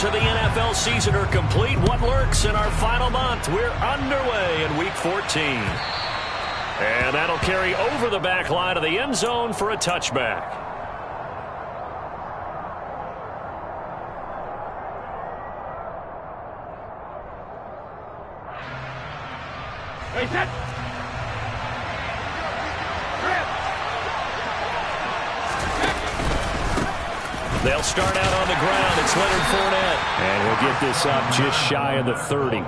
of the NFL season are complete. What lurks in our final month? We're underway in Week 14. And that'll carry over the back line of the end zone for a touchback. Hey, set. They'll start out on the ground. It's Leonard Fournette. And he'll get this up just shy of the 30.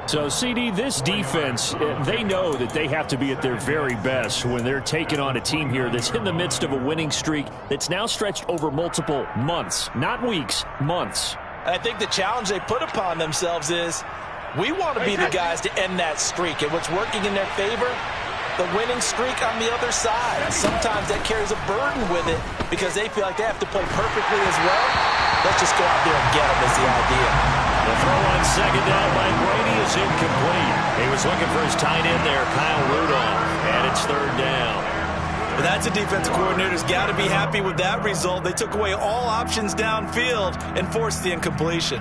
So, CD, this defense, they know that they have to be at their very best when they're taking on a team here that's in the midst of a winning streak that's now stretched over multiple months. Not weeks, months. I think the challenge they put upon themselves is we want to be the guys to end that streak. And what's working in their favor? The winning streak on the other side. Sometimes that carries a burden with it because they feel like they have to play perfectly as well. Let's just go out there and get them is the idea. The throw on second down by Brady is incomplete. He was looking for his tight end there, Kyle Rudolph, and it's third down. But that's a defensive coordinator's got to be happy with that result. They took away all options downfield and forced the incompletion.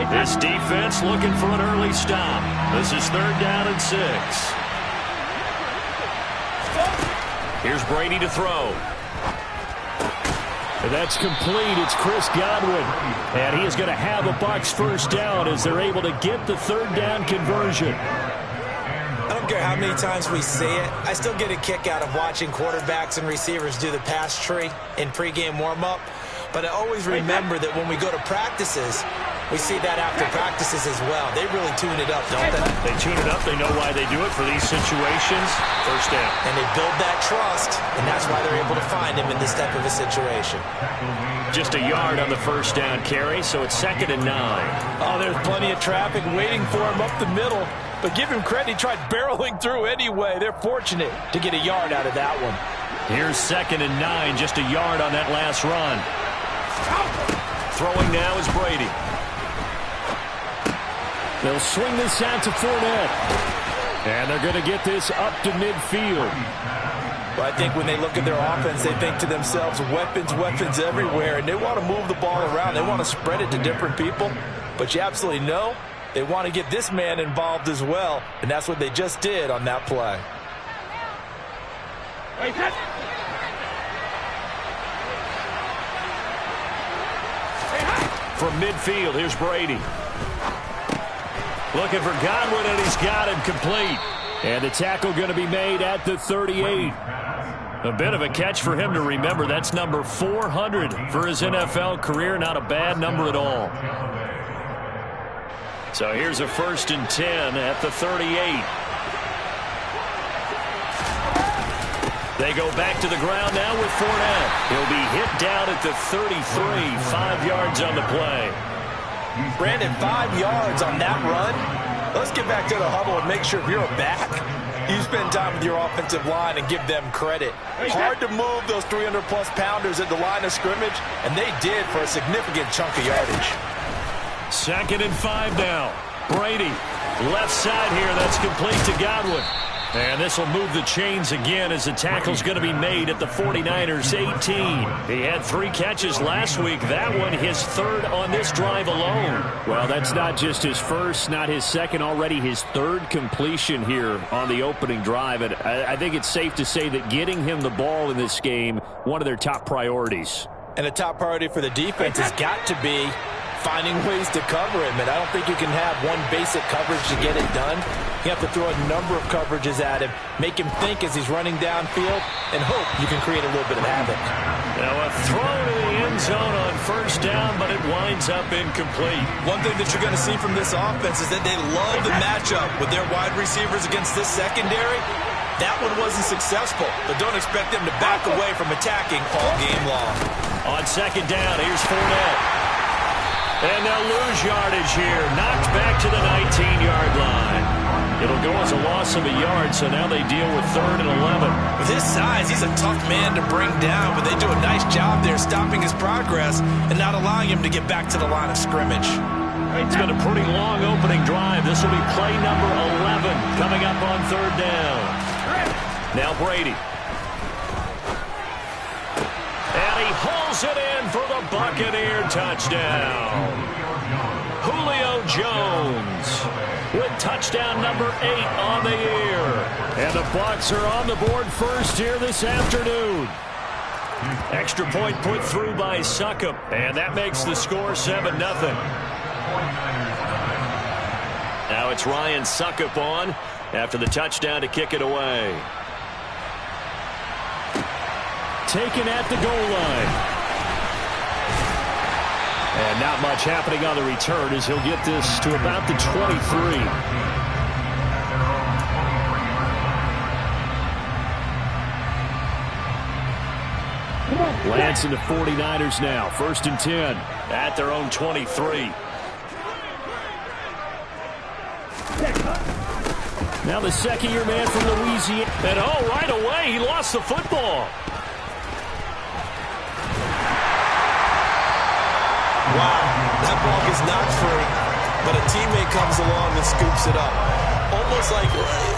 This defense looking for an early stop. This is third down and 6. Here's Brady to throw. And that's complete. It's Chris Godwin. And he is going to have a Bucs first down as they're able to get the third down conversion. I don't care how many times we say it. I still get a kick out of watching quarterbacks and receivers do the pass tree in pregame warm-up. But I always remember that when we go to practices, we see that after practices as well. They really tune it up, don't they? They tune it up. They know why they do it for these situations. First down. And they build that trust, and that's why they're able to find him in this type of a situation. Just a yard on the first down carry, so it's 2nd and 9. Oh, there's plenty of traffic waiting for him up the middle. But give him credit, he tried barreling through anyway. They're fortunate to get a yard out of that one. Here's 2nd and 9, just a yard on that last run. Throwing now is Brady. They'll swing this out to Fournette. And they're going to get this up to midfield. But I think when they look at their offense, they think to themselves, weapons, weapons everywhere. And they want to move the ball around. They want to spread it to different people. But you absolutely know they want to get this man involved as well. And that's what they just did on that play. From midfield, here's Brady. Looking for Godwin, and he's got him complete. And the tackle going to be made at the 38. A bit of a catch for him to remember. That's number 400 for his NFL career. Not a bad number at all. So here's a 1st and 10 at the 38. They go back to the ground now with Fournette. He'll be hit down at the 33, 5 yards on the play. Brandon, 5 yards on that run. Let's get back to the huddle and make sure if you're a back, you spend time with your offensive line and give them credit. Hard to move those 300-plus pounders at the line of scrimmage, and they did for a significant chunk of yardage. 2nd and 5 now. Brady, left side here. That's complete to Godwin. And this will move the chains again as the tackle's going to be made at the 49ers 18. He had 3 catches last week. That one his 3rd on this drive alone. Well, that's not just his first, not his second, already his 3rd completion here on the opening drive. And I think it's safe to say that getting him the ball in this game, one of their top priorities. And a top priority for the defense has got to be finding ways to cover him. And I don't think you can have one basic coverage to get it done. You have to throw a number of coverages at him, make him think as he's running downfield, and hope you can create a little bit of havoc. Now a throw to the end zone on 1st down, but it winds up incomplete. One thing that you're going to see from this offense is that they love the matchup with their wide receivers against this secondary. That one wasn't successful, but don't expect them to back away from attacking all game long. On 2nd down, here's Fournette. And they'll lose yardage here. Knocked back to the 19-yard line. It'll go as a loss of a yard, so now they deal with 3rd and 11. With his size, he's a tough man to bring down, but they do a nice job there stopping his progress and not allowing him to get back to the line of scrimmage. It's been a pretty long opening drive. This will be play number 11 coming up on 3rd down. Now Brady. And he holds drills it in for the Buccaneer touchdown. Julio Jones with touchdown number 8 on the year. And the Bucs are on the board first here this afternoon. Extra point put through by Succop, and that makes the score 7-0. Now it's Ryan Succop on after the touchdown to kick it away. Taken at the goal line. And not much happening on the return as he'll get this to about the 23. Lance and the 49ers now. 1st and 10 at their own 23. Now the second-year man from Louisiana. And right away, he lost the football. Wow, that ball gets knocked free, but a teammate comes along and scoops it up.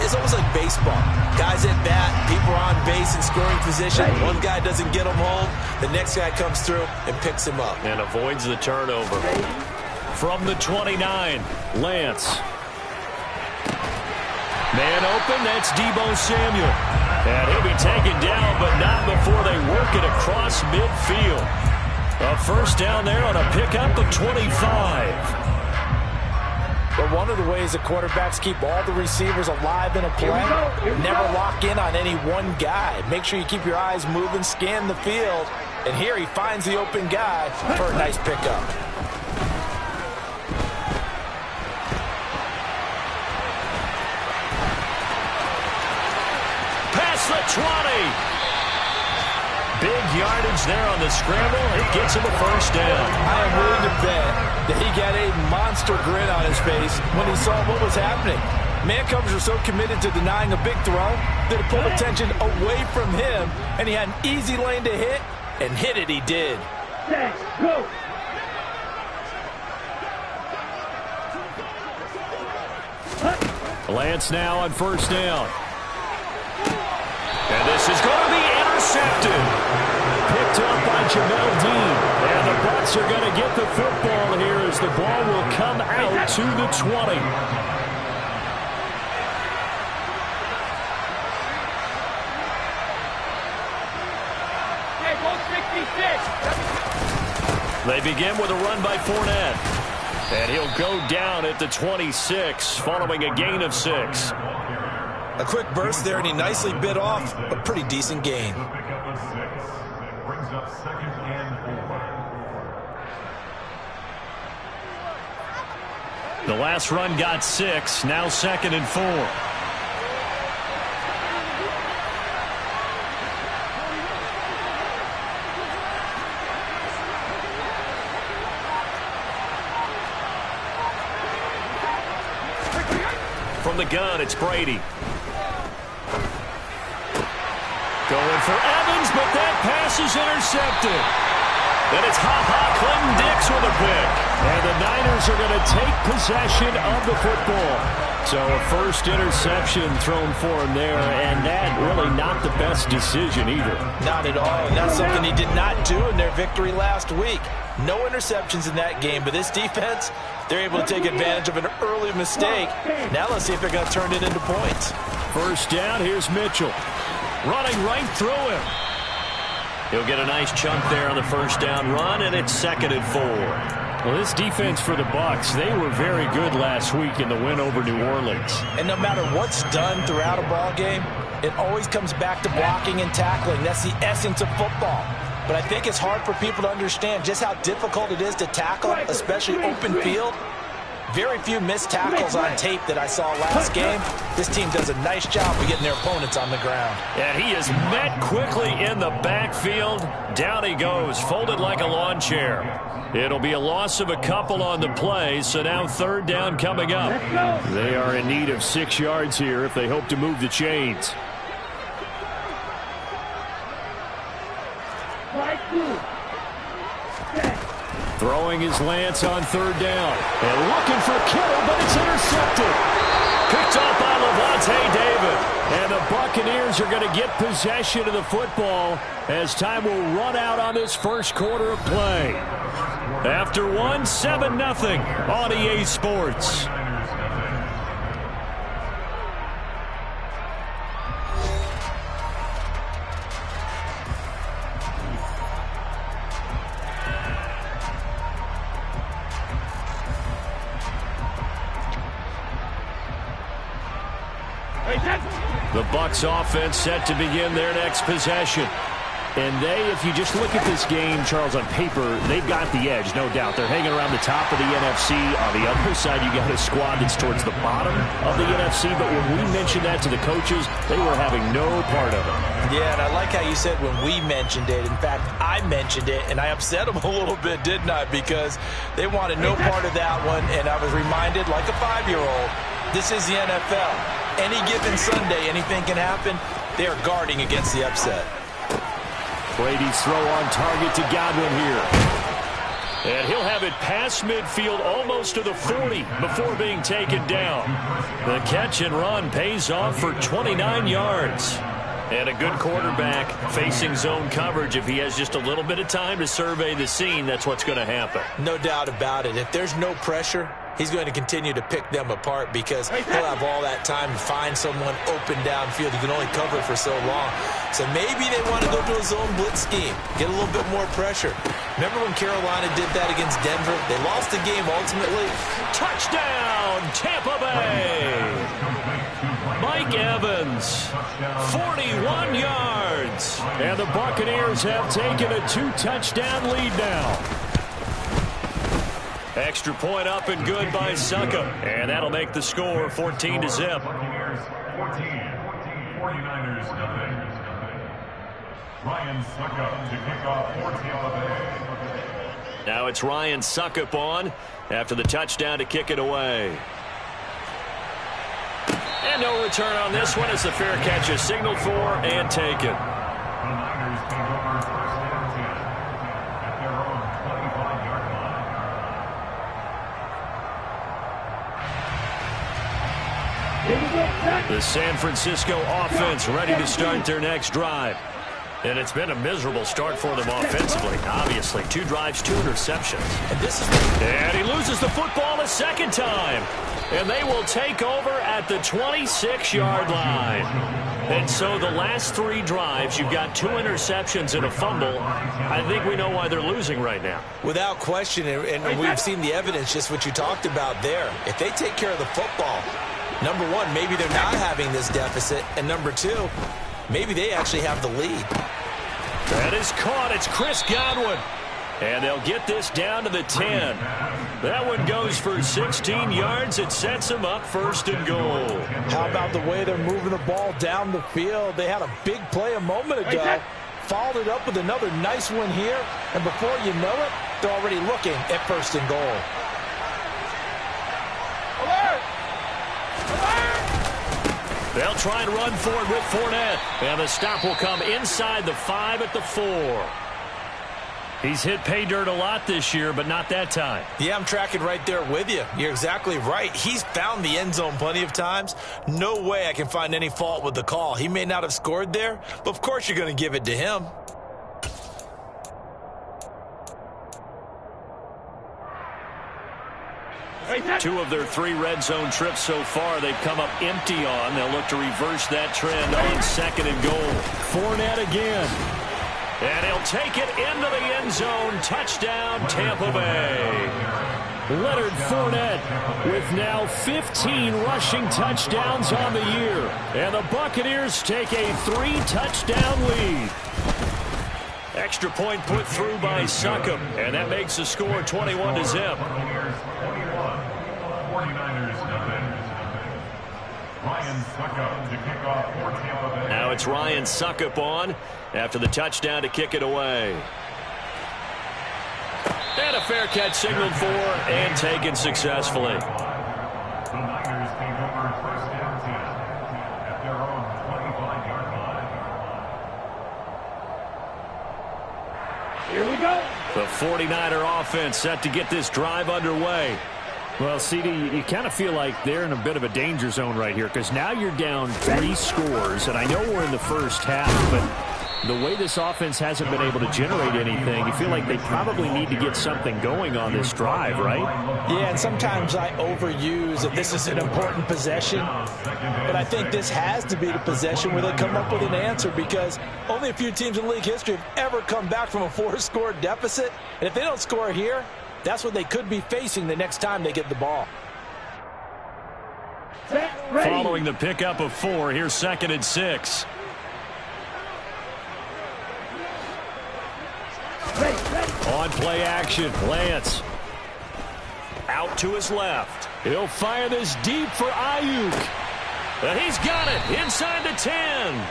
It's almost like baseball. Guys at bat, people are on base in scoring position. One guy doesn't get him home. The next guy comes through and picks him up. And avoids the turnover. From the 29, Lance. Man open, that's Deebo Samuel. And he'll be taken down, but not before they work it across midfield. A first down there on a pickup of 25. But one of the ways that quarterbacks keep all the receivers alive in a play, never lock in on any one guy. Make sure you keep your eyes moving, scan the field. And here he finds the open guy for a nice pickup. Past the 20. Big yardage there on the scramble. It gets him a first down. I am willing to bet that he got a monster grin on his face when he saw what was happening. Man-covers are so committed to denying a big throw that it pulled attention away from him, and he had an easy lane to hit, and hit it he did. Set, go. Lance now on first down. And this is going to be intercepted. Picked up by Jamel Dean. And the Bucs are going to get the football here as the ball will come out to the 20. They begin with a run by Fournette. And he'll go down at the 26 following a gain of 6. A quick burst there, and he nicely bit off a pretty decent gain. The last run got 6, now 2nd and 4. From the gun, it's Brady. Going for Evans, but that pass is intercepted. Then it's Clinton Dix with a pick. And the Niners are going to take possession of the football. So a first interception thrown for him there, and that really not the best decision either. Not at all, and that's something he did not do in their victory last week. No interceptions in that game, but this defense, they're able to take advantage of an early mistake. Now let's see if they're going to turn it into points. First down, here's Mitchell. Running right through him. He'll get a nice chunk there on the first down run, and it's 2nd and 4. Well, this defense for the Bucs, they were very good last week in the win over New Orleans. And no matter what's done throughout a ball game, it always comes back to blocking and tackling. That's the essence of football. But I think it's hard for people to understand just how difficult it is to tackle, especially open field. Very few missed tackles on tape that I saw last game. This team does a nice job of getting their opponents on the ground. And he is met quickly in the backfield. Down he goes, folded like a lawn chair. It'll be a loss of a couple on the play, so now 3rd down coming up. They are in need of 6 yards here if they hope to move the chains. Throwing his Lance on 3rd down. And looking for Kittle, but it's intercepted. Picked up by Levante David. And the Bucs Buccaneers are going to get possession of the football as time will run out on this first quarter of play. After one, 7-0 on EA Sports. The Bucs offense set to begin their next possession. And if you just look at this game, Charles, on paper, they've got the edge, no doubt. They're hanging around the top of the NFC. On the other side, you got a squad that's towards the bottom of the NFC. But when we mentioned that to the coaches, they were having no part of it. Yeah, and I like how you said when we mentioned it. In fact, I mentioned it, and I upset them a little bit, didn't I? Because they wanted no part of that one, and I was reminded, like a 5-year-old, this is the NFL. Any given Sunday, anything can happen. They are guarding against the upset. Brady's throw on target to Godwin here. And he'll have it past midfield almost to the 40 before being taken down. The catch and run pays off for 29 yards. And a good quarterback facing zone coverage. If he has just a little bit of time to survey the scene, that's what's going to happen. No doubt about it. If there's no pressure, he's going to continue to pick them apart because he'll have all that time to find someone open downfield. He can only cover for so long. So maybe they want to go to a zone blitz scheme, get a little bit more pressure. Remember when Carolina did that against Denver? They lost the game ultimately. Touchdown, Tampa Bay! Mike Evans, 41 yards. And the Buccaneers have taken a 2-touchdown lead now. Extra point up and good by Suckup. And that'll make the score 14-0. 49ers nothing. Ryan Suckup to kick off for Tampa Bay. Now it's Ryan Suckup on after the touchdown to kick it away. And no return on this one as the fair catch is signaled for and taken. The Niners take over first and 10 at their own 25-yard line. The San Francisco offense ready to start their next drive. And it's been a miserable start for them offensively, obviously. 2 drives, 2 interceptions. And he loses the football a second time. And they will take over at the 26-yard line. And so the last 3 drives, you've got 2 interceptions and a fumble. I think we know why they're losing right now. Without question, and we've seen the evidence, just what you talked about there. If they take care of the football, number one, maybe they're not having this deficit. And number 2, maybe they actually have the lead. That is caught. It's Chris Godwin. And they'll get this down to the 10. That one goes for 16 yards. It sets them up first and goal. How about the way they're moving the ball down the field? They had a big play a moment ago. Followed it up with another nice one here. And before you know it, they're already looking at first and goal. They'll try and run forward with Fournette. And the stop will come inside the 5 at the 4. He's hit pay dirt a lot this year, but not that time. Yeah, I'm tracking right there with you. You're exactly right. He's found the end zone plenty of times. No way I can find any fault with the call. He may not have scored there, but of course you're going to give it to him. Two of their 3 red zone trips so far they've come up empty on. They'll look to reverse that trend on second and goal. Fournette again. And he'll take it into the end zone. Touchdown, Tampa Bay. Leonard Fournette with now 15 rushing touchdowns on the year. And the Buccaneers take a 3-touchdown lead. Extra point put through by Suckup. And that makes the score 21-0. 49ers nothing. Ryan Suckup to kick off for Tampa Bay. Now it's Ryan Suckup on after the touchdown to kick it away. And a fair catch signaled for and taken successfully. The Niners take over first and 10 at their own 25-yard line. Here we go. The 49er offense set to get this drive underway. Well, CD, you kind of feel like they're in a bit of a danger zone right here because now you're down 3 scores, and I know we're in the first half, but the way this offense hasn't been able to generate anything, you feel like they probably need to get something going on this drive, right? Yeah, and sometimes I overuse that this is an important possession, but I think this has to be the possession where they come up with an answer because only a few teams in league history have ever come back from a 4-score deficit, and if they don't score here, that's what they could be facing the next time they get the ball. Following the pickup of 4, here's 2nd and 6. On play action, Lance. Out to his left. He'll fire this deep for Ayuk. And he's got it inside the 10.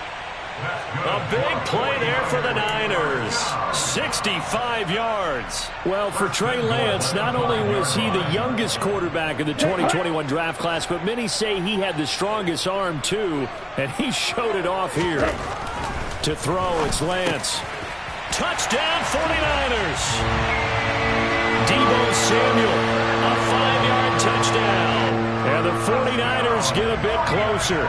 A big play there for the Niners. 65 yards. Well, for Trey Lance, not only was he the youngest quarterback in the 2021 draft class, but many say he had the strongest arm too, and he showed it off here. To throw, it's Lance. Touchdown, 49ers. Deebo Samuel, a 5-yard touchdown. And the 49ers get a bit closer.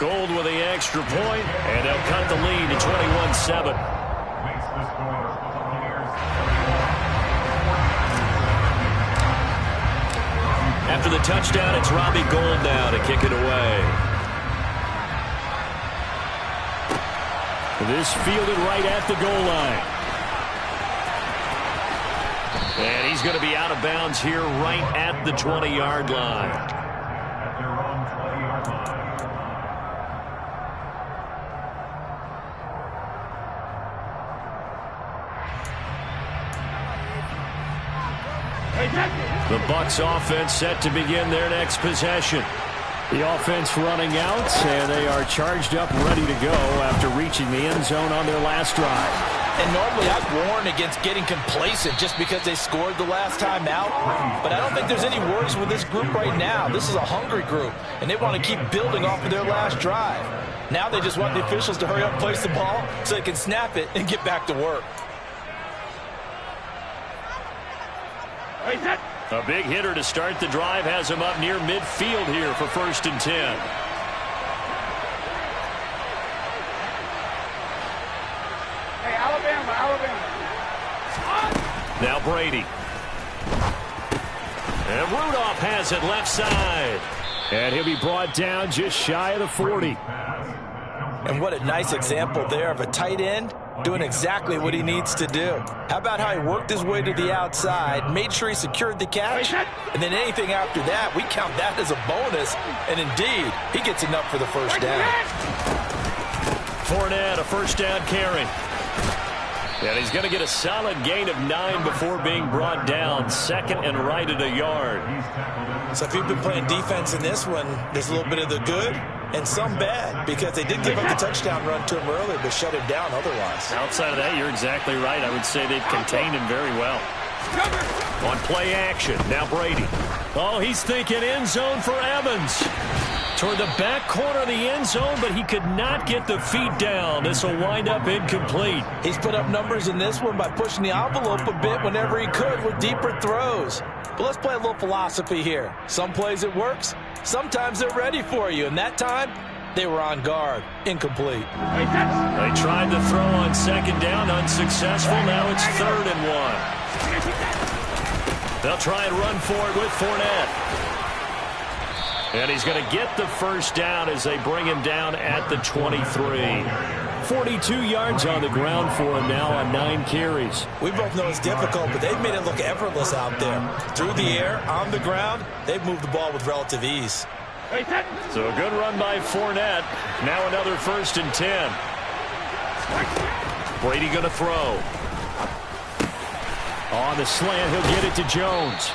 Gold with the extra point, and they'll cut the lead to 21-7. After the touchdown, it's Robbie Gould now to kick it away. This fielded right at the goal line. And he's going to be out of bounds here right at the 20-yard line. The Bucs offense set to begin their next possession. The offense running out, and they are charged up, ready to go after reaching the end zone on their last drive. And normally I'd warn against getting complacent just because they scored the last time out. But I don't think there's any worries with this group right now. This is a hungry group, and they want to keep building off of their last drive. Now they just want the officials to hurry up and place the ball so they can snap it and get back to work. A big hitter to start the drive has him up near midfield here for 1st and 10. Hey, Alabama. Now Brady. And Rudolph has it left side. And he'll be brought down just shy of the 40. And what a nice example there of a tight end doing exactly what he needs to do. How about how he worked his way to the outside, made sure he secured the catch, and then anything after that, we count that as a bonus. And indeed, he gets enough for the first down. Fournette, a first down carry. And he's going to get a solid gain of 9 before being brought down. 2nd and right at a yard. So if you've been playing defense in this one, there's a little bit of the good and some bad, because they did give up the touchdown run to him earlier, but shut him down otherwise. Outside of that, you're exactly right. I would say they've contained him very well. On play action, now Brady. Oh, he's thinking end zone for Evans. Toward the back corner of the end zone, but he could not get the feet down. This will wind up incomplete. He's put up numbers in this one by pushing the envelope a bit whenever he could with deeper throws. But let's play a little philosophy here. Some plays it works. Sometimes they're ready for you. And that time, they were on guard. Incomplete. They tried to throw on 2nd down. Unsuccessful. Now it's 3rd and 1. They'll try and run for it with Fournette. And he's going to get the first down as they bring him down at the 23. 42 yards on the ground for him now on 9 carries. We both know it's difficult, but they've made it look effortless out there. Through the air, on the ground, they've moved the ball with relative ease. So a good run by Fournette. Now another 1st and 10. Brady going to throw. On the slant, he'll get it to Jones.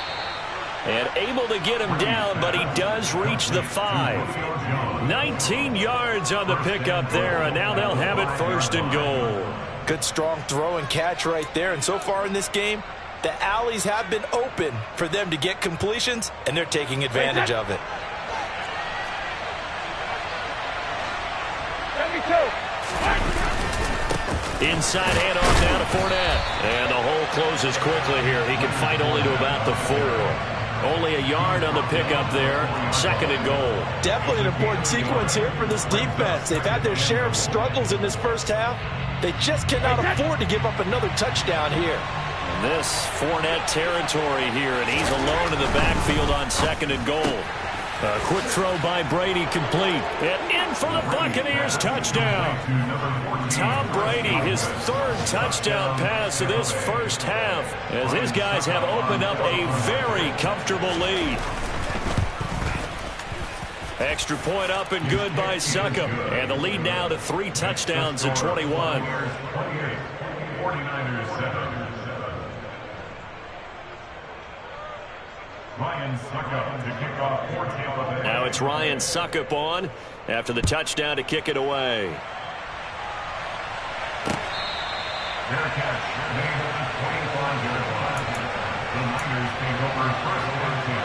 And able to get him down, but he does reach the 5. 19 yards on the pickup there, and now they'll have it 1st and goal. Good strong throw and catch right there. And so far in this game, the alleys have been open for them to get completions, and they're taking advantage of it. Inside handoff now to Fournette. And the hole closes quickly here. He can fight only to about the 4. Only a yard on the pickup there. 2nd and goal. Definitely an important sequence here for this defense. They've had their share of struggles in this first half. They just cannot afford to give up another touchdown here. And this Fournette territory here, and he's alone in the backfield on 2nd and goal. A quick throw by Brady, complete. And in for the Buccaneers, touchdown. Tom Brady, his 3rd touchdown pass of this first half, as his guys have opened up a very comfortable lead. Extra point up and good by Succop. And the lead now to 3 touchdowns at 21. 49ers 7. Ryan Succop to kick off for Tampa Bay. Now it's Ryan Succop on after the touchdown to kick it away. Their catch made at the 25-yard line. The Niners take over 1st and 10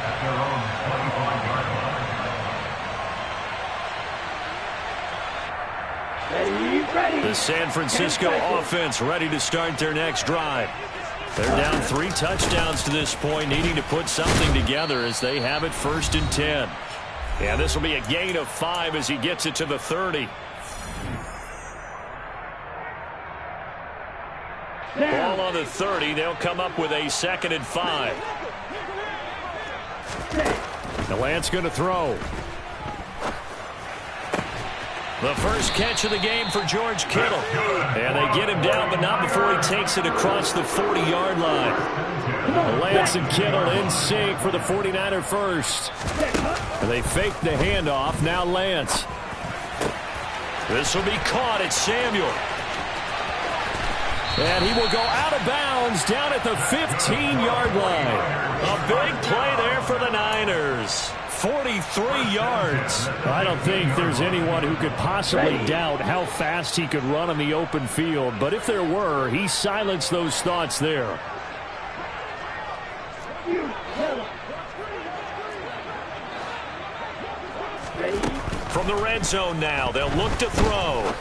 at their own 25-yard line. Ready. The San Francisco offense ready to start their next drive. They're down 3 touchdowns to this point, needing to put something together as they have it 1st and 10. Yeah, this will be a gain of 5 as he gets it to the 30. Ball on the 30. They'll come up with a 2nd and 5. Now Lance going to throw. The first catch of the game for George Kittle. And they get him down, but not before he takes it across the 40-yard line. Lance and Kittle in sync for the 49er first. And they fake the handoff. Now Lance. This will be caught at Samuel. And he will go out of bounds down at the 15-yard line. A big play there for the Niners. 43 yards. I don't think there's anyone who could possibly doubt how fast he could run on the open field. But if there were, he silenced those thoughts there. From the red zone now, they'll look to throw.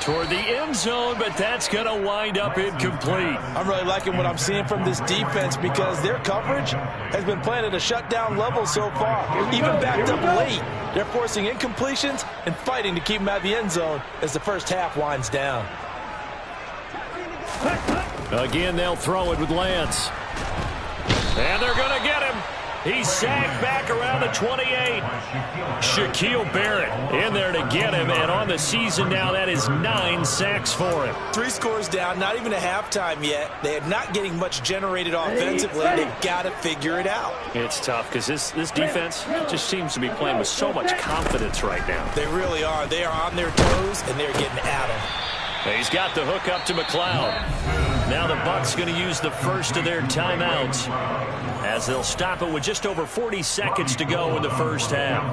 Toward the end zone, but that's going to wind up incomplete. I'm really liking what I'm seeing from this defense because their coverage has been playing at a shutdown level so far. Even backed up late, they're forcing incompletions and fighting to keep them out of the end zone as the first half winds down. Again, they'll throw it with Lance. And they're going to get him. He's sacked back around the 28. Shaquille Barrett in there to get him. And on the season now, that is 9 sacks for him. 3 scores down, not even a halftime yet. They are not getting much generated offensively. They've got to figure it out. It's tough because this defense just seems to be playing with so much confidence right now. They really are. They are on their toes, and they're getting at them. He's got the hook up to McLeod. Now the Bucs going to use the first of their timeouts as they'll stop it with just over 40 seconds to go in the first half.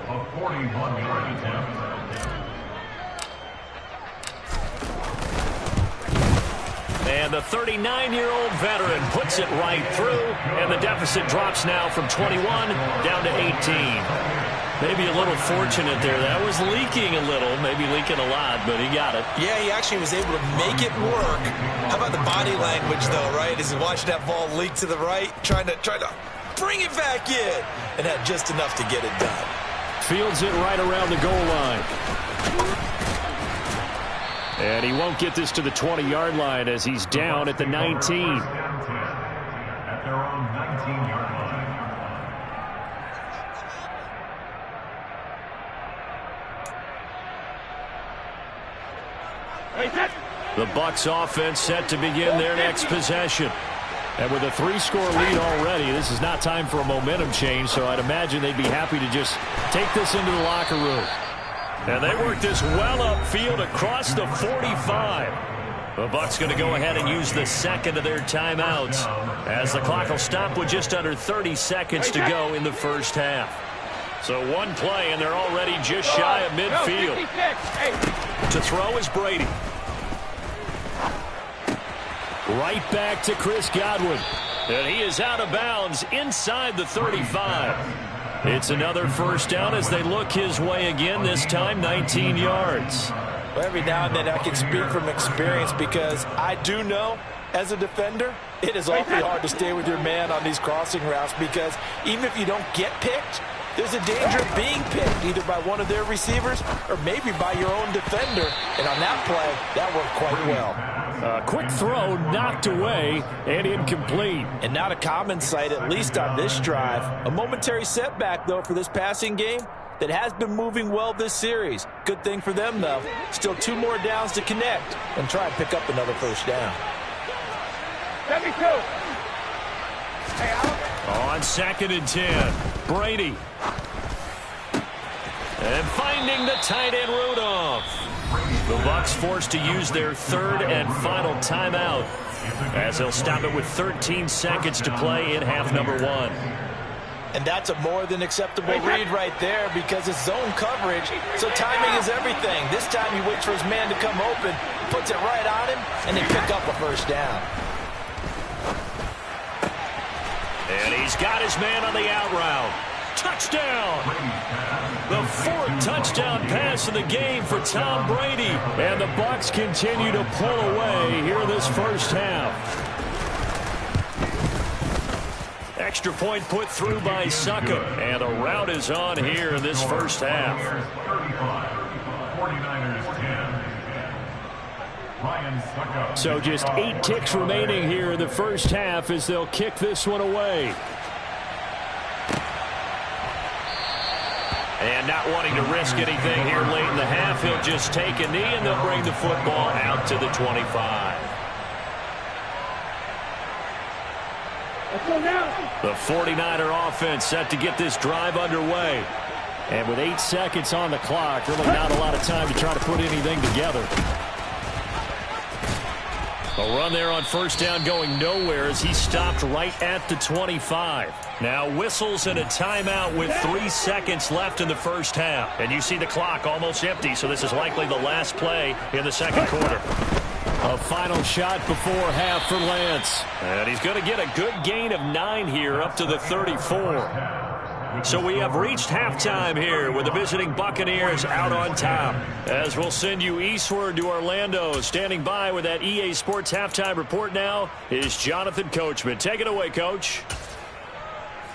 A 41-yard attempt. And the 39-year-old veteran puts it right through, and the deficit drops now from 21 down to 18. Maybe a little fortunate there. That was leaking a little, maybe leaking a lot, but he got it. Yeah, he actually was able to make it work. How about the body language, though, right? As he watched that ball leak to the right, trying to bring it back in, and had just enough to get it done. Fields it right around the goal line. And he won't get this to the 20-yard line as he's down at the 19. At their own 19-yard line. The Bucs offense set to begin their next possession. And with a 3-score lead already, this is not time for a momentum change, so I'd imagine they'd be happy to just take this into the locker room. And they work this well upfield across the 45. The Bucs going to go ahead and use the second of their timeouts as the clock will stop with just under 30 seconds to go in the first half. So one play, and they're already just shy of midfield. To throw is Brady. Right back to Chris Godwin. And he is out of bounds inside the 35. It's another first down as they look his way again, this time 19 yards. Well, every now and then I can speak from experience because I do know, as a defender, it is awfully hard to stay with your man on these crossing routes because even if you don't get picked, there's a danger of being picked either by one of their receivers or maybe by your own defender. And on that play, that worked quite well. A quick throw knocked away and incomplete. And not a common sight, at least on this drive. A momentary setback, though, for this passing game that has been moving well this series. Good thing for them, though. Still 2 more downs to connect and try and pick up another first down. 72. Hey, on 2nd and 10, Brady. And finding the tight end Rudolph. The Bucs forced to use their 3rd and final timeout as they'll stop it with 13 seconds to play in half number 1. And that's a more than acceptable read right there because it's zone coverage, so timing is everything. This time he waits for his man to come open, puts it right on him, and they pick up a first down. And he's got his man on the out route. Touchdown! The 4th touchdown pass of the game for Tom Brady. And the Bucs continue to pull away here this first half. Extra point put through by Suckup. And the route is on here in this first half. 35, 49ers 10. So just 8 ticks remaining here in the first half as they'll kick this one away. And not wanting to risk anything here late in the half, he'll just take a knee and they'll bring the football out to the 25. The 49er offense set to get this drive underway. And with 8 seconds on the clock, really not a lot of time to try to put anything together. A run there on first down going nowhere as he stopped right at the 25. Now whistles and a timeout with 3 seconds left in the first half. And you see the clock almost empty, so this is likely the last play in the second quarter. A final shot before half for Lance. And he's going to get a good gain of 9 here up to the 34. So we have reached halftime here with the visiting Buccaneers out on top. As we'll send you eastward to Orlando. Standing by with that EA Sports halftime report now is Jonathan Coachman. Take it away, Coach.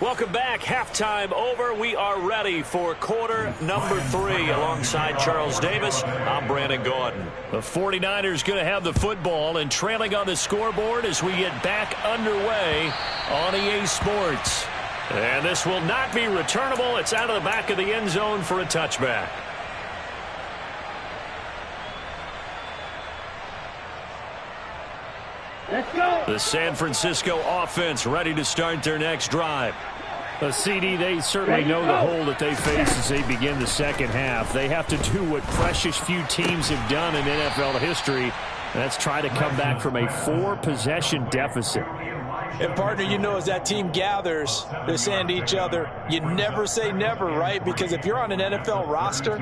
Welcome back. Halftime over. We are ready for quarter number 3 alongside Charles Davis. I'm Brandon Gordon. The 49ers going to have the football and trailing on the scoreboard as we get back underway on EA Sports. And this will not be returnable. It's out of the back of the end zone for a touchback. Let's go. The San Francisco offense ready to start their next drive. A CD, they certainly know the hole that they face as they begin the second half. They have to do what precious few teams have done in NFL history. That's try to come back from a 4-possession deficit. And, partner, you know, as that team gathers, they're saying to each other, you never say never, right? Because if you're on an NFL roster,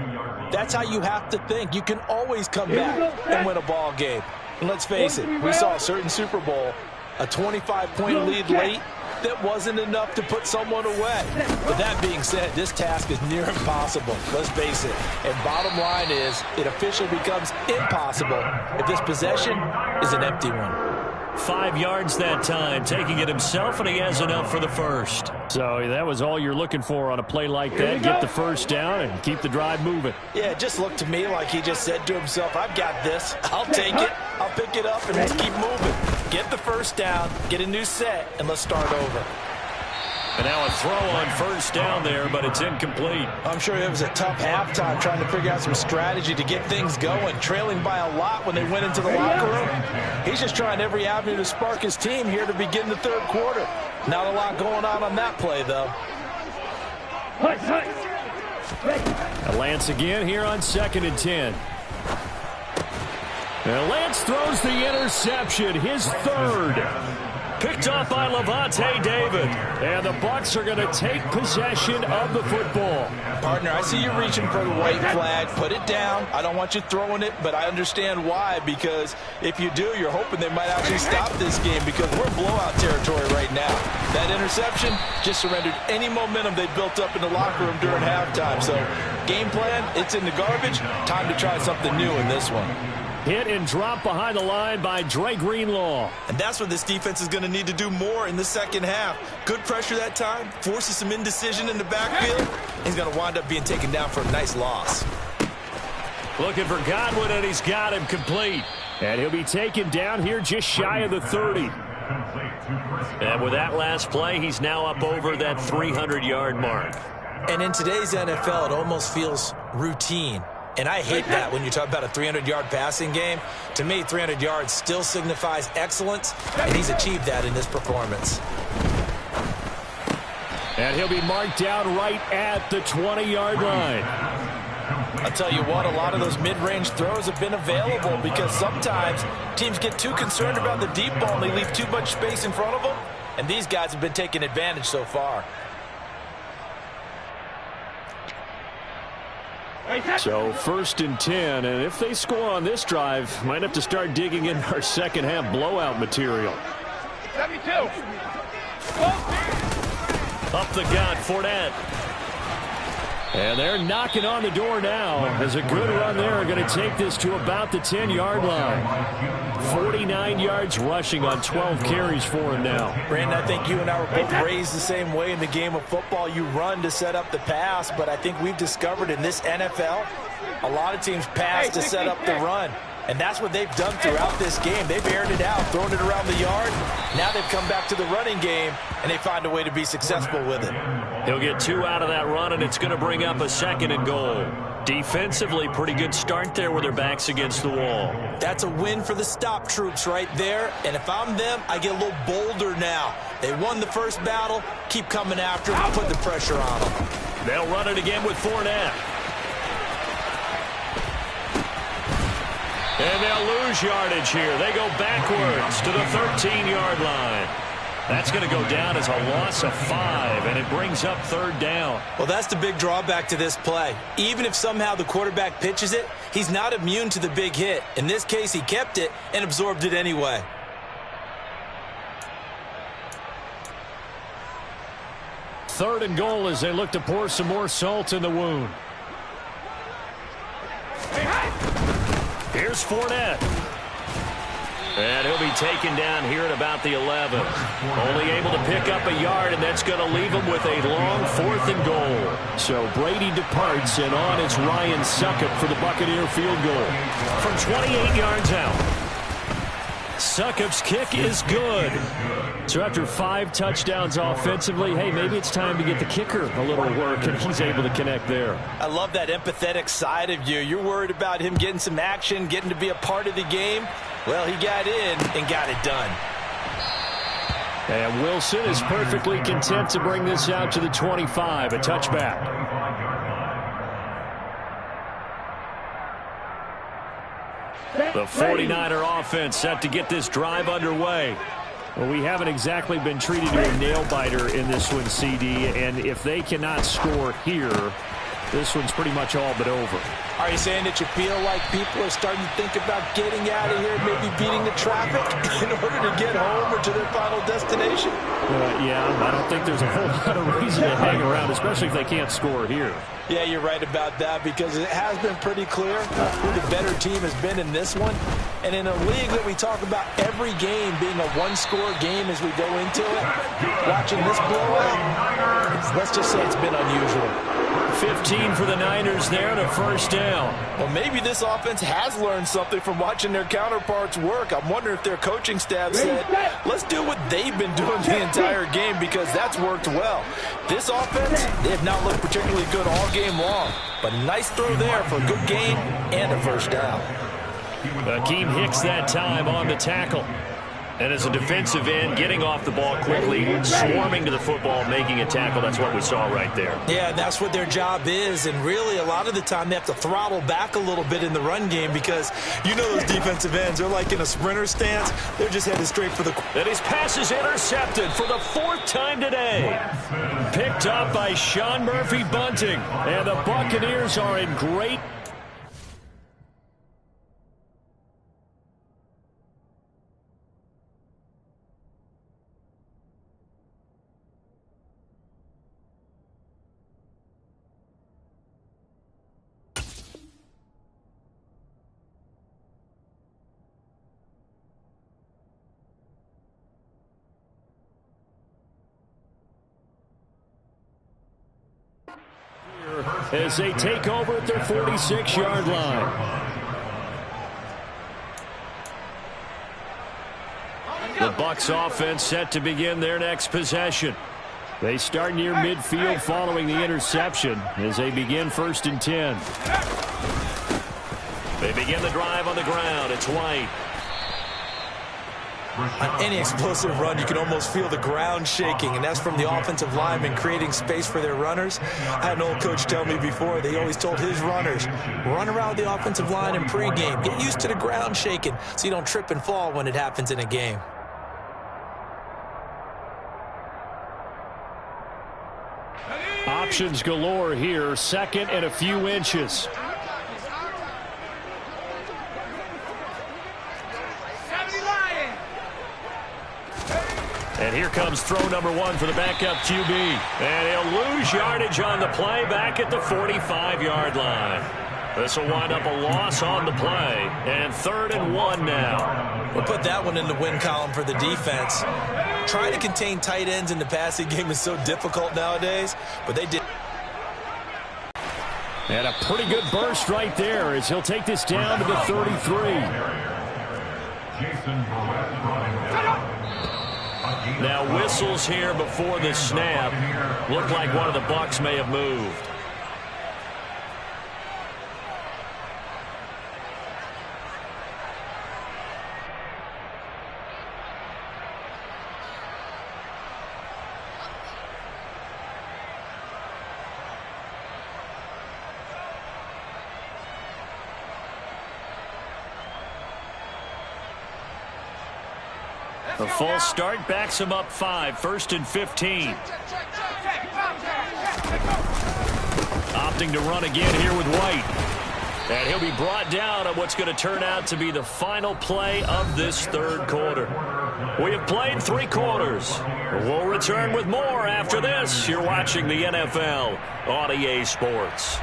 that's how you have to think. You can always come back and win a ball game. And let's face it, we saw a certain Super Bowl, a 25-point lead late that wasn't enough to put someone away. But that being said, this task is near impossible. Let's face it. And bottom line is, it officially becomes impossible if this possession is an empty one. 5 yards that time, taking it himself, and he has enough for the first. So that was all you're looking for on a play like that. Get the first down and keep the drive moving. Yeah, it just looked to me like he just said to himself, I've got this. I'll take it. I'll pick it up, and let's keep moving. Get the first down, get a new set, and let's start over. And now a throw on first down there, but it's incomplete. I'm sure it was a tough halftime trying to figure out some strategy to get things going, trailing by a lot when they went into the locker room. He's just trying every avenue to spark his team here to begin the third quarter. Not a lot going on that play, though. Lance again here on 2nd and 10. And Lance throws the interception, his 3rd. Picked off by Levante David. And the Bucs are going to take possession of the football. Partner, I see you reaching for the white flag. Put it down. I don't want you throwing it, but I understand why, because if you do, you're hoping they might actually stop this game, because we're in blowout territory right now. That interception just surrendered any momentum they built up in the locker room during halftime. So game plan, it's in the garbage. Time to try something new in this one. Hit and drop behind the line by Dre Greenlaw. And that's what this defense is going to need to do more in the second half. Good pressure that time, forces some indecision in the backfield. He's going to wind up being taken down for a nice loss. Looking for Godwin, and he's got him complete. And he'll be taken down here just shy of the 30. And with that last play, he's now up over that 300-yard mark. And in today's NFL, it almost feels routine. And I hate that when you talk about a 300-yard passing game. To me, 300 yards still signifies excellence, and he's achieved that in this performance. And he'll be marked down right at the 20-yard line. I'll tell you what, a lot of those mid-range throws have been available, because sometimes teams get too concerned about the deep ball and they leave too much space in front of them. And these guys have been taking advantage so far. So 1st and 10, and if they score on this drive, might have to start digging in our second half blowout material. 72. Up the gut, Fournette. And they're knocking on the door now, as a good run there are going to take this to about the 10-yard line. 49 yards rushing on 12 carries for him now. Brandon, I think you and I were both raised the same way in the game of football. You run to set up the pass, but I think we've discovered in this NFL, a lot of teams pass to set up the run. And that's what they've done throughout this game. They've aired it out, thrown it around the yard. Now they've come back to the running game, and they find a way to be successful with it. He'll get 2 out of that run, and it's going to bring up a 2nd and goal. Defensively, pretty good start there with their backs against the wall. That's a win for the stop troops right there. And if I'm them, I get a little bolder now. They won the first battle. Keep coming after them. Put the pressure on them. They'll run it again with Fournette. And they'll lose yardage here. They go backwards to the 13-yard line. That's going to go down as a loss of 5, and it brings up 3rd down. Well, that's the big drawback to this play. Even if somehow the quarterback pitches it, he's not immune to the big hit. In this case, he kept it and absorbed it anyway. Third and goal as they look to pour some more salt in the wound. Here's Fournette. And he'll be taken down here at about the 11. Only able to pick up a yard, and that's going to leave him with a long 4th and goal. So Brady departs, and on it's Ryan Succop for the Buccaneer field goal. From 28 yards out. Succop's kick is good. So after 5 touchdowns offensively, hey, maybe it's time to get the kicker a little work, and he's able to connect there. I love that empathetic side of you. You're worried about him getting some action, getting to be a part of the game. Well, he got in and got it done. And Wilson is perfectly content to bring this out to the 25, a touchback. The 49er offense set to get this drive underway. Well, we haven't exactly been treated to a nail-biter in this one, CD, and if they cannot score here, this one's pretty much all but over. Are you saying that you feel like people are starting to think about getting out of here, maybe beating the traffic in order to get home or to their final destination? Yeah, I don't think there's a whole lot of reason to hang around, especially if they can't score here. Yeah, you're right about that, because it has been pretty clear who the better team has been in this one. And in a league that we talk about every game being a one-score game as we go into it, watching this blowout, let's just say it's been unusual. 15 for the Niners there and a 1st down. Well, maybe this offense has learned something from watching their counterparts work. I'm wondering if their coaching staff said, let's do what they've been doing the entire game, because that's worked well. This offense, they have not looked particularly good all game long. But a nice throw there for a good gain and a 1st down. Akeem Hicks that time on the tackle. And as a defensive end, getting off the ball quickly, swarming to the football, making a tackle, that's what we saw right there. Yeah, that's what their job is. And really, a lot of the time, they have to throttle back a little bit in the run game because you know those defensive ends, they're like in a sprinter stance. They're just headed straight for the... And his pass is intercepted for the 4th time today. Picked up by Sean Murphy-Bunting. And the Buccaneers are in great... as they take over at their 46-yard line. The Bucs offense set to begin their next possession. They start near midfield following the interception as they begin 1st and 10. They begin the drive on the ground. It's White. On any explosive run, you can almost feel the ground shaking, and that's from the offensive linemen creating space for their runners. I had an old coach tell me before, they always told his runners, run around the offensive line in pregame. Get used to the ground shaking so you don't trip and fall when it happens in a game. Options galore here, 2nd and a few inches. And here comes throw number 1 for the backup QB. And he'll lose yardage on the play back at the 45-yard line. This will wind up a loss on the play. And 3rd and 1 now. We'll put that one in the win column for the defense. Trying to contain tight ends in the passing game is so difficult nowadays, but they did. And a pretty good burst right there as he'll take this down to the 33. Now whistles here before the snap. Looked like one of the Bucs may have moved. A false start backs him up 5, 1st and 15. Opting to run again here with White. And he'll be brought down on what's going to turn out to be the final play of this 3rd quarter. We have played 3 quarters. We'll return with more after this. You're watching the NFL on EA Sports.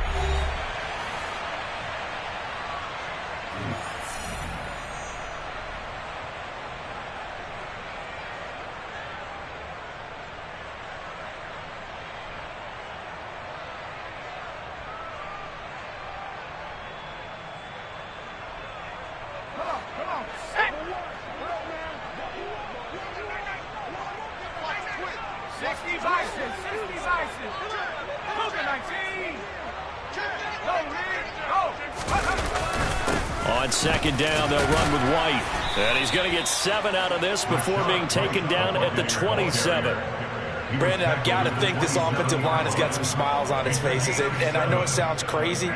On 2nd down, they'll run with White. And he's going to get 7 out of this before being taken down at the 27. Brandon, I've got to think this offensive line has got some smiles on its faces. And I know it sounds crazy,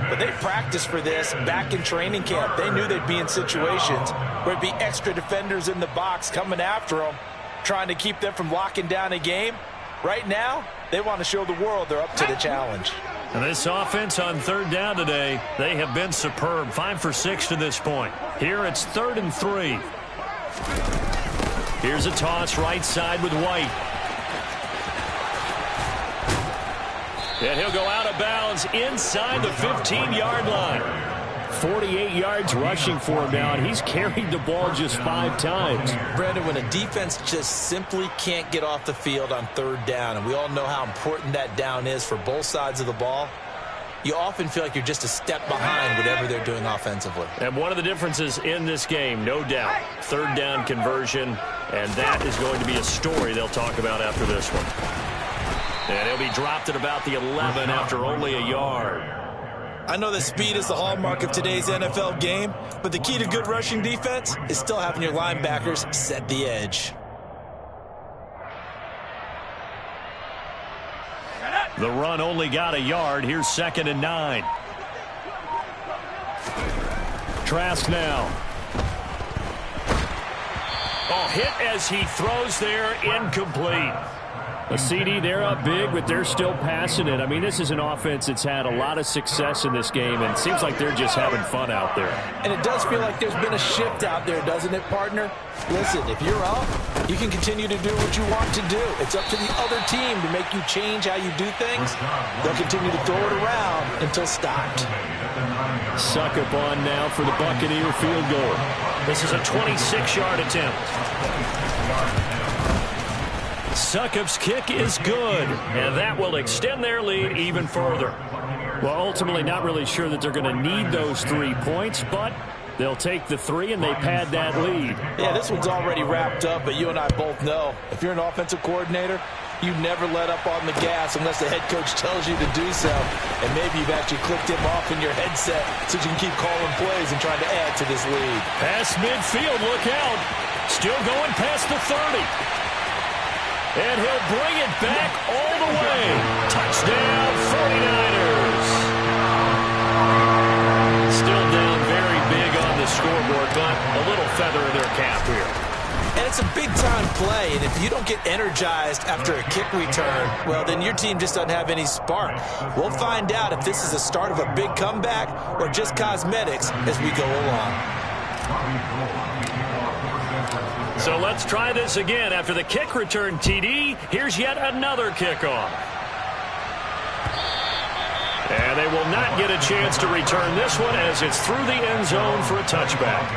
but they practiced for this back in training camp. They knew they'd be in situations where it'd be extra defenders in the box coming after them, trying to keep them from locking down a game. Right now, they want to show the world they're up to the challenge. And this offense on 3rd down today, they have been superb. 5 for 6 to this point. Here it's 3rd and 3. Here's a toss right side with White. And he'll go out of bounds inside the 15-yard line. 48 yards rushing for him now, and he's carried the ball just 5 times. Brandon, when a defense just simply can't get off the field on 3rd down, and we all know how important that down is for both sides of the ball, you often feel like you're just a step behind whatever they're doing offensively. And one of the differences in this game, no doubt, 3rd down conversion, and that is going to be a story they'll talk about after this one. And he'll be dropped at about the 11 after only a yard. I know that speed is the hallmark of today's NFL game, but the key to good rushing defense is still having your linebackers set the edge. The run only got a yard. Here's 2nd and 9. Trask now. Oh, hit as he throws there, incomplete. A CD, they're up big, but they're still passing it. I mean, this is an offense that's had a lot of success in this game, and it seems like they're just having fun out there. And it does feel like there's been a shift out there, doesn't it, partner? Listen, if you're up, you can continue to do what you want to do. It's up to the other team to make you change how you do things. They'll continue to throw it around until stopped. Succop on now for the Buccaneer field goal. This is a 26-yard attempt. Succop's kick is good, and that will extend their lead even further. Well, ultimately not really sure that they're going to need those 3 points, but they'll take the 3 and they pad that lead. Yeah, this one's already wrapped up, but you and I both know if you're an offensive coordinator, you never let up on the gas unless the head coach tells you to do so. And maybe you've actually clicked him off in your headset so you can keep calling plays and trying to add to this lead. Past midfield, look out. Still going past the 30. And he'll bring it back all the way. Touchdown, 49ers. Still down very big on the scoreboard, but a little feather in their cap here. And it's a big-time play, and if you don't get energized after a kick return, well, then your team just doesn't have any spark. We'll find out if this is the start of a big comeback or just cosmetics as we go along. So let's try this again. After the kick return, TD, here's yet another kickoff. And they will not get a chance to return this one as it's through the end zone for a touchback.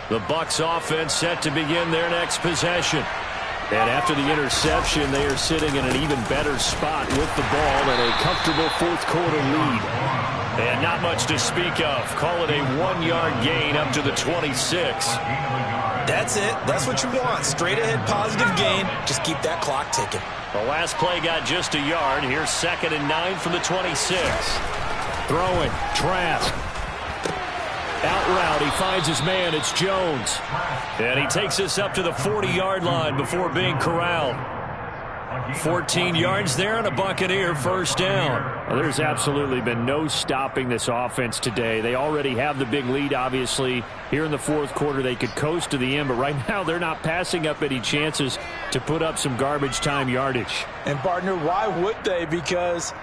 The Bucs offense set to begin their next possession. And after the interception, they are sitting in an even better spot with the ball and a comfortable fourth-quarter lead. And not much to speak of. Call it a 1-yard gain up to the 26. That's it. That's what you want. Straight ahead positive gain. Just keep that clock ticking. The last play got just a yard. Here's 2nd and 9 from the 26. Throwing. Trask. Out route, he finds his man, it's Jones. And he takes us up to the 40-yard line before being corralled. 14 yards there and a Buccaneer first down. Well, there's absolutely been no stopping this offense today. They already have the big lead, obviously. Here in the fourth quarter, they could coast to the end, but right now they're not passing up any chances to put up some garbage time yardage. And, partner, why would they? Because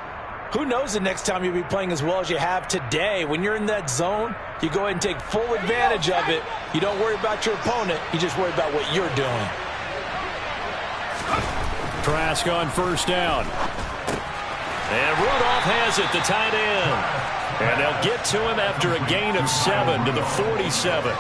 who knows the next time you'll be playing as well as you have today. When you're in that zone, you go ahead and take full advantage of it. You don't worry about your opponent. You just worry about what you're doing. Trask on first down. And Rudolph has it, the tight end. And they'll get to him after a gain of 7 to the 47.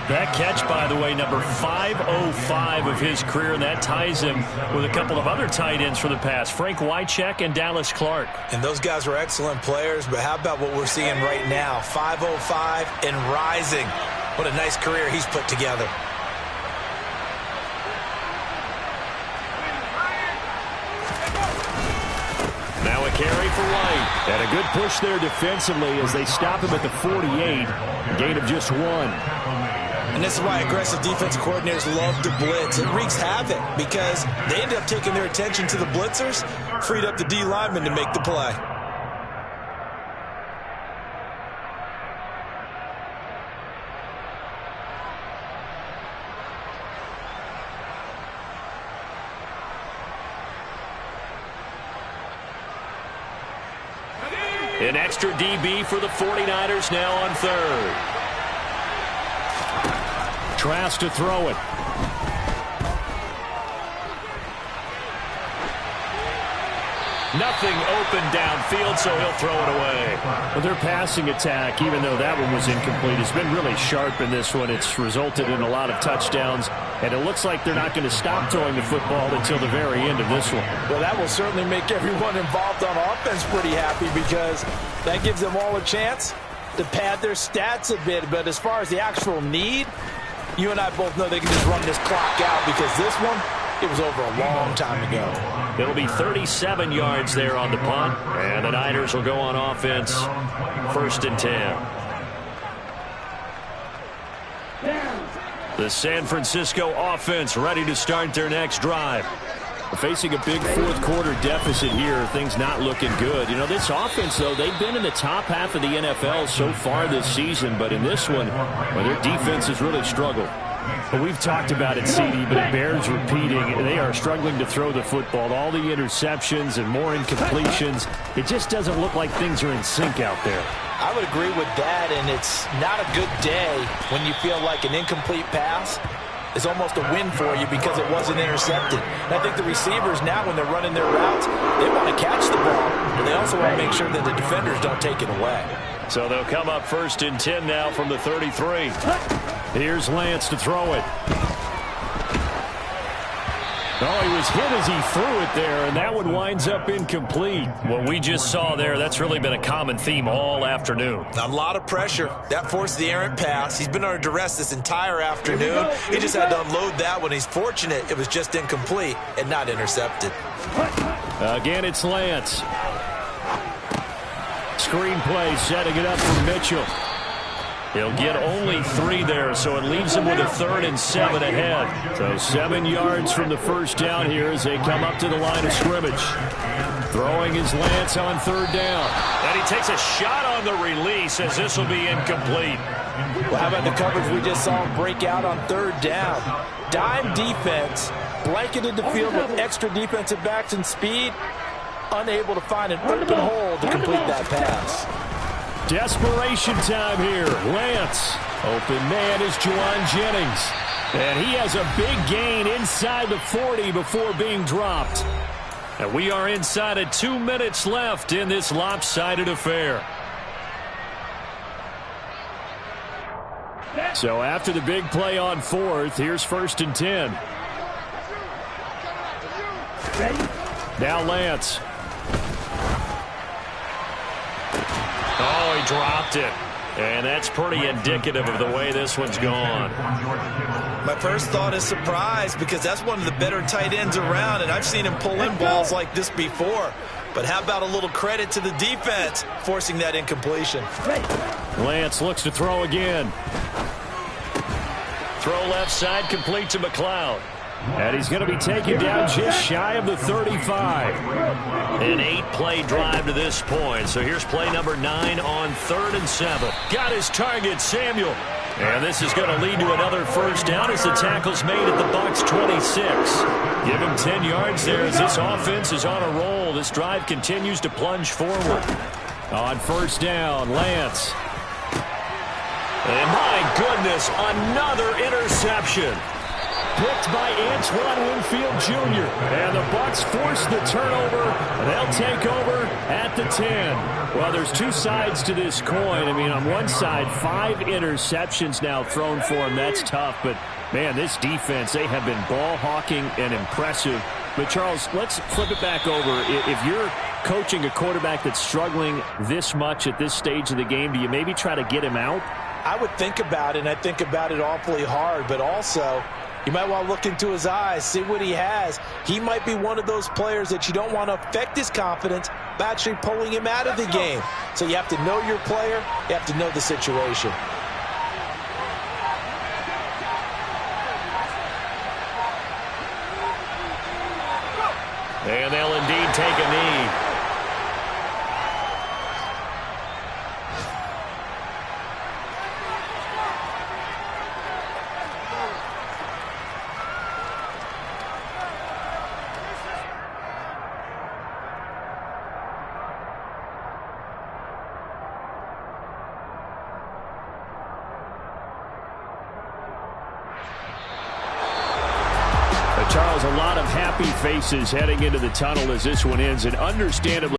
That catch, by the way, number 505 of his career, and that ties him with a couple of other tight ends for the past, Frank Wycheck and Dallas Clark. And those guys were excellent players, but how about what we're seeing right now? 505 and rising. What a nice career he's put together. Now a carry for White. And a good push there defensively as they stop him at the 48. Gain of just 1. And this is why aggressive defensive coordinators love to blitz. It wreaks havoc because they end up taking their attention to the blitzers, freed up the D lineman to make the play. An extra DB for the 49ers now on third. Trask to throw it. Nothing open downfield, so he'll throw it away. Well, their passing attack, even though that one was incomplete, has been really sharp in this one. It's resulted in a lot of touchdowns, and it looks like they're not going to stop throwing the football until the very end of this one. Well, that will certainly make everyone involved on offense pretty happy because that gives them all a chance to pad their stats a bit. But as far as the actual need, you and I both know they can just run this clock out because this one, it was over a long time ago. It'll be 37 yards there on the punt, and the Niners will go on offense. 1st and 10. The San Francisco offense ready to start their next drive. Facing a big fourth-quarter deficit here, things not looking good. You know, this offense, though, they've been in the top half of the NFL so far this season, but in this one, well, their defense has really struggled. Well, we've talked about it, CD, but it bears repeating. They are struggling to throw the football. All the interceptions and more incompletions. It just doesn't look like things are in sync out there. I would agree with that, and it's not a good day when you feel like an incomplete pass is almost a win for you because it wasn't intercepted. And I think the receivers now, when they're running their routes, they want to catch the ball, but they also want to make sure that the defenders don't take it away. So they'll come up 1st and 10 now from the 33. Here's Lance to throw it. Oh, he was hit as he threw it there, and that one winds up incomplete. What we just saw there, that's really been a common theme all afternoon. A lot of pressure. That forced the errant pass. He's been under duress this entire afternoon. He just had to unload that one. He's fortunate it was just incomplete and not intercepted. Again, it's Lance. Screen play, setting it up for Mitchell. He'll get only 3 there, so it leaves him with a 3rd and 7 ahead. So 7 yards from the first down here as they come up to the line of scrimmage. Throwing is Lance on 3rd down. And he takes a shot on the release as this will be incomplete. Well, how about the coverage we just saw him break out on 3rd down? Dime defense, blanketed the field with extra defensive backs and speed, unable to find an open hole to complete that pass. Desperation time here. Lance. Open man is Juwan Jennings. And he has a big gain inside the 40 before being dropped. And we are inside of 2 minutes left in this lopsided affair. So after the big play on 4th, here's 1st and 10. Now Lance. Oh, he dropped it. And that's pretty indicative of the way this one's gone. My first thought is surprise because that's one of the better tight ends around, and I've seen him pull in balls like this before. But how about a little credit to the defense forcing that incompletion? Lance looks to throw again. Throw left side, complete to McLeod. And he's going to be taken down just shy of the 35. An 8-play drive to this point. So here's play number 9 on 3rd and 7. Got his target, Samuel. And this is going to lead to another first down as the tackle's made at the Bucs 26. Give him 10 yards there as this offense is on a roll. This drive continues to plunge forward. On 1st down, Lance. And my goodness, another interception. Picked by Antoine Winfield Jr. And the Bucs force the turnover. They'll take over at the 10. Well, there's 2 sides to this coin. I mean, on one side, 5 interceptions now thrown for him. That's tough. But, man, this defense, they have been ball hawking and impressive. But, Charles, let's flip it back over. If you're coaching a quarterback that's struggling this much at this stage of the game, do you maybe try to get him out? I would think about it, and I think about it awfully hard. But also, you might want to look into his eyes, see what he has. He might be one of those players that you don't want to affect his confidence by actually pulling him out of the game. So you have to know your player. You have to know the situation. And they'll indeed take a knee. Charles, a lot of happy faces heading into the tunnel as this one ends, and understandably